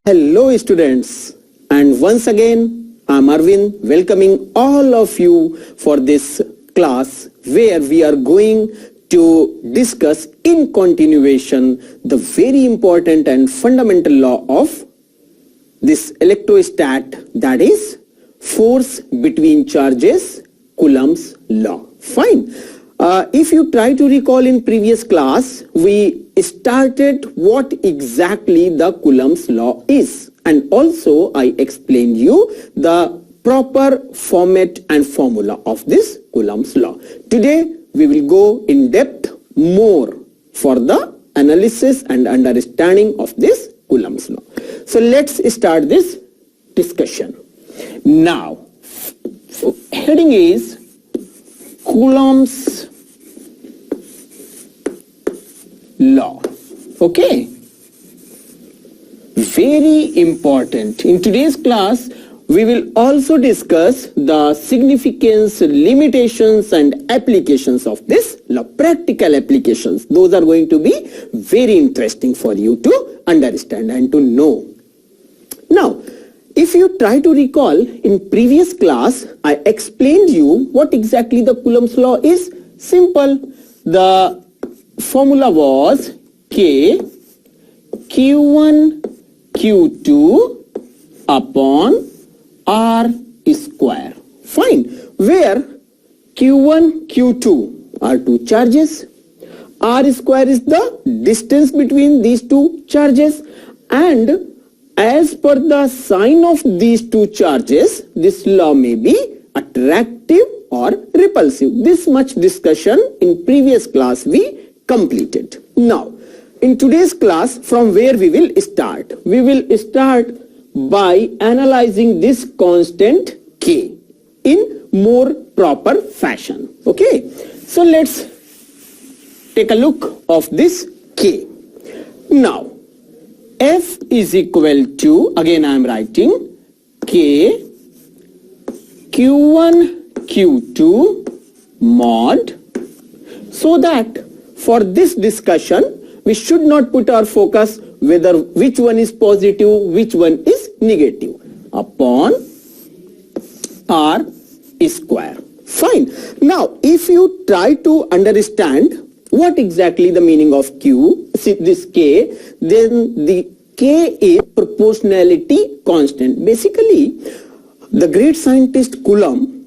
Hello students, and once again I'm Arvind welcoming all of you for this class where we are going to discuss in continuation the very important and fundamental law of this electrostat, that is force between charges, Coulomb's law. Fine. If you try to recall in previous class, we started what exactly the Coulomb's law is, and also I explained you the proper format and formula of this Coulomb's law. Today we will go in depth more for the analysis and understanding of this Coulomb's law. So let's start this discussion. Now, heading is Coulomb's law. Okay, very important. In today's class we will also discuss the significance, limitations and applications of this law, practical applications. Those are going to be very interesting for you to understand and to know. Now, if you try to recall, in previous class I explained you what exactly the Coulomb's law is. Simple. The formula was K Q1 Q2 upon R square. Fine. Where Q1 Q2 are two charges, R square is the distance between these two charges, and as per the sign of these two charges, this law may be attractive or repulsive. This much discussion in previous class we completed. Now, in today's class, from where we will start? We will start by analyzing this constant K in more proper fashion. Okay, so let's take a look of this K. Now, F is equal to, again I am writing K Q1 Q2 mod, so that for this discussion we should not put our focus whether which one is positive, which one is negative, upon R square. Fine. Now, if you try to understand what exactly the meaning of Q, this K, then the K is proportionality constant. Basically, the great scientist Coulomb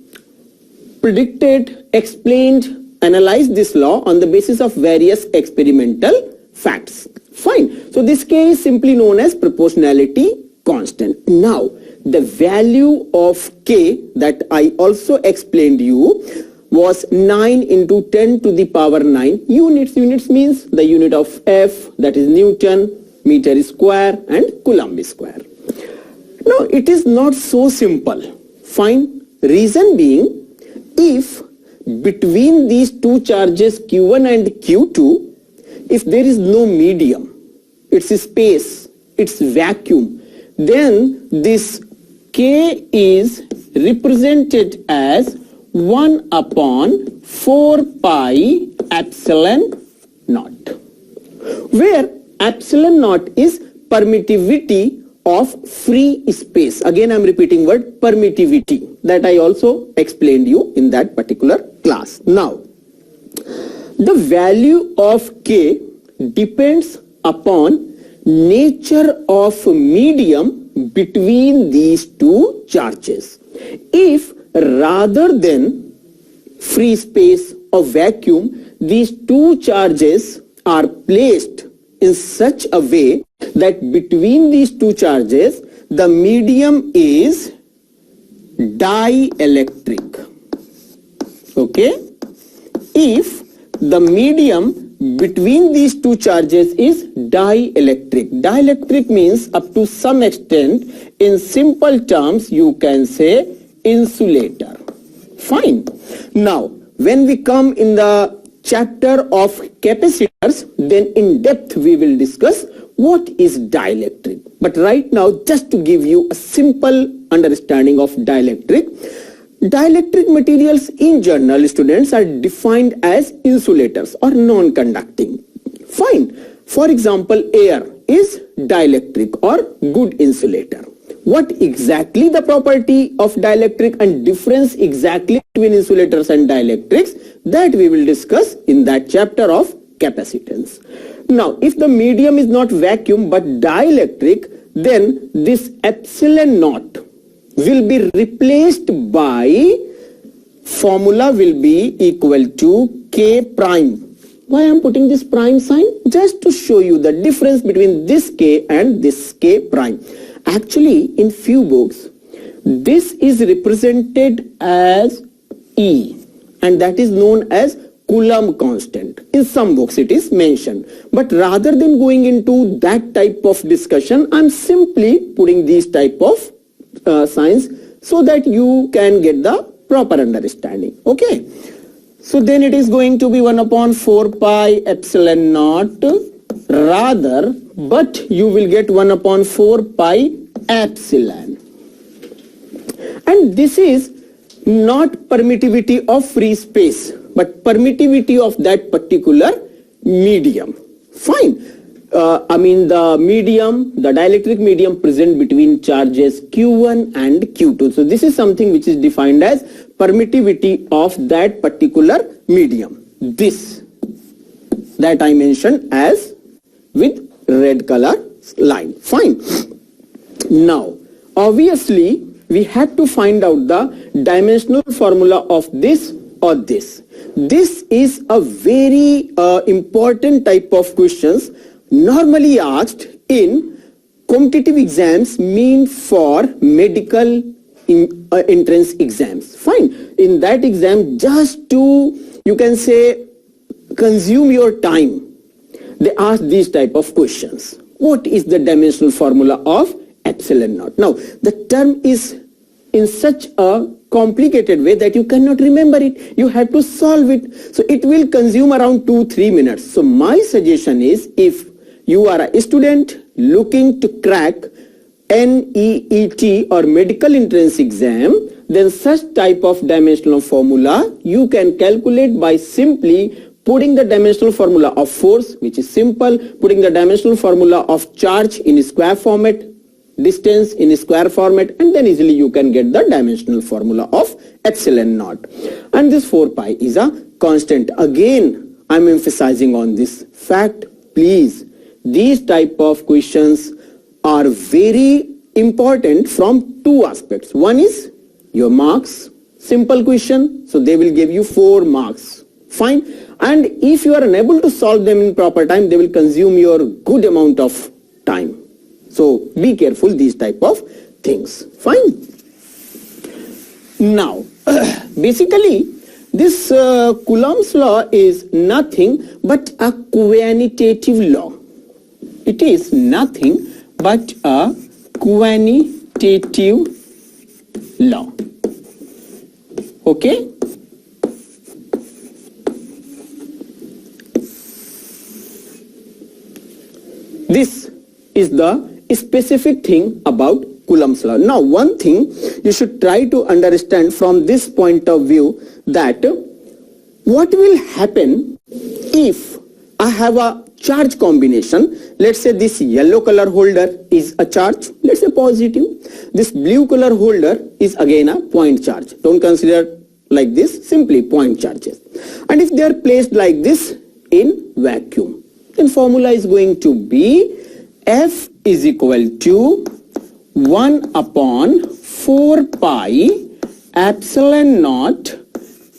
predicted, explained, analyzed this law on the basis of various experimental facts. Fine. So this K is simply known as proportionality constant. Now, the value of K that I also explained you was 9 into 10 to the power 9 units. Units means the unit of F, that is Newton, meter square and Coulomb square. Now, it is not so simple. Fine. Reason being, if between these two charges Q1 and Q2, if there is no medium, it's space, it's vacuum, then this K is represented as 1 upon 4 pi epsilon naught, where epsilon naught is permittivity of free space. Again, I am repeating word permittivity, that I also explained you in that particular class. Now, the value of K depends upon nature of medium between these two charges. If rather than free space or vacuum, these two charges are placed in such a way that between these two charges the medium is dielectric. Okay, if the medium between these two charges is dielectric. Dielectric means up to some extent, in simple terms you can say insulator. Fine. Now, when we come in the chapter of capacitors, then in depth we will discuss what is dielectric. But right now, just to give you a simple understanding of dielectric, dielectric materials in general, students, are defined as insulators or non-conducting. Fine. For example, air. is dielectric or good insulator. What exactly the property of dielectric and difference exactly between insulators and dielectrics, that we will discuss in that chapter of capacitance. Now, if the medium is not vacuum but dielectric, then this epsilon naught will be replaced by, formula will be equal to K prime. Why I am putting this prime sign? Just to show you the difference between this K and this K prime. Actually, in few books, this is represented as E, and that is known as Coulomb constant. In some books it is mentioned. But rather than going into that type of discussion, I am simply putting these type of signs so that you can get the proper understanding. Okay. So then it is going to be 1 upon 4 pi epsilon naught rather, but you will get 1 upon 4 pi epsilon. And this is not permittivity of free space, but permittivity of that particular medium. Fine. The medium, the dielectric medium present between charges Q1 and Q2. So this is something which is defined as permittivity of that particular medium. This, that I mentioned as with red color line. Fine. Now, obviously, we have to find out the dimensional formula of this or this. This is a very important type of questions normally asked in competitive exams meant for medical entrance exams. Fine. In that exam, just to, you can say, consume your time, they ask these type of questions. What is the dimensional formula of epsilon naught? Now, the term is in such a complicated way that you cannot remember it. You have to solve it. So it will consume around 2-3 minutes. So my suggestion is, if you are a student looking to crack NEET or medical entrance exam, then such type of dimensional formula you can calculate by simply putting the dimensional formula of force, which is simple, putting the dimensional formula of charge in square format, distance in square format, and then easily you can get the dimensional formula of epsilon naught. And this 4 pi is a constant. Again, I am emphasizing on this fact. Please, these type of questions are very important from two aspects. One is your marks, simple question, so they will give you 4 marks. Fine. And if you are unable to solve them in proper time, they will consume your good amount of time. So be careful these type of things. Fine. Now, basically, this Coulomb's law is nothing but a quantitative law. It is nothing but a quantitative law. Okay? This is the specific thing about Coulomb's law. Now, one thing you should try to understand from this point of view, that what will happen if I have a charge combination. Let's say this yellow color holder is a charge, let's say positive. This blue color holder is again a point charge. Don't consider like this, simply point charges. And if they are placed like this in vacuum, then formula is going to be F is equal to 1 upon 4 pi epsilon naught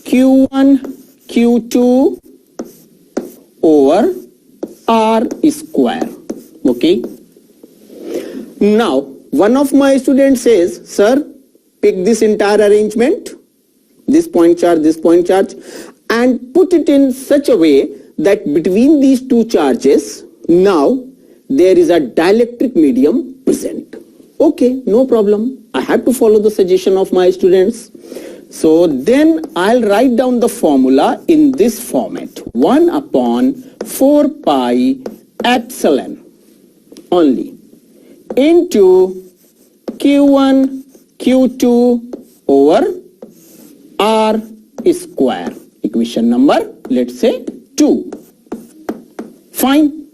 Q1 Q2 over R square. Okay. Now, one of my students says, sir, pick this entire arrangement, this point charge, and put it in such a way that between these two charges, now there is a dielectric medium present. Okay, no problem. I have to follow the suggestion of my students. So then I'll write down the formula in this format. 1 upon 4 pi epsilon only into Q1 Q2 over R square. Equation number, let's say 2. Fine.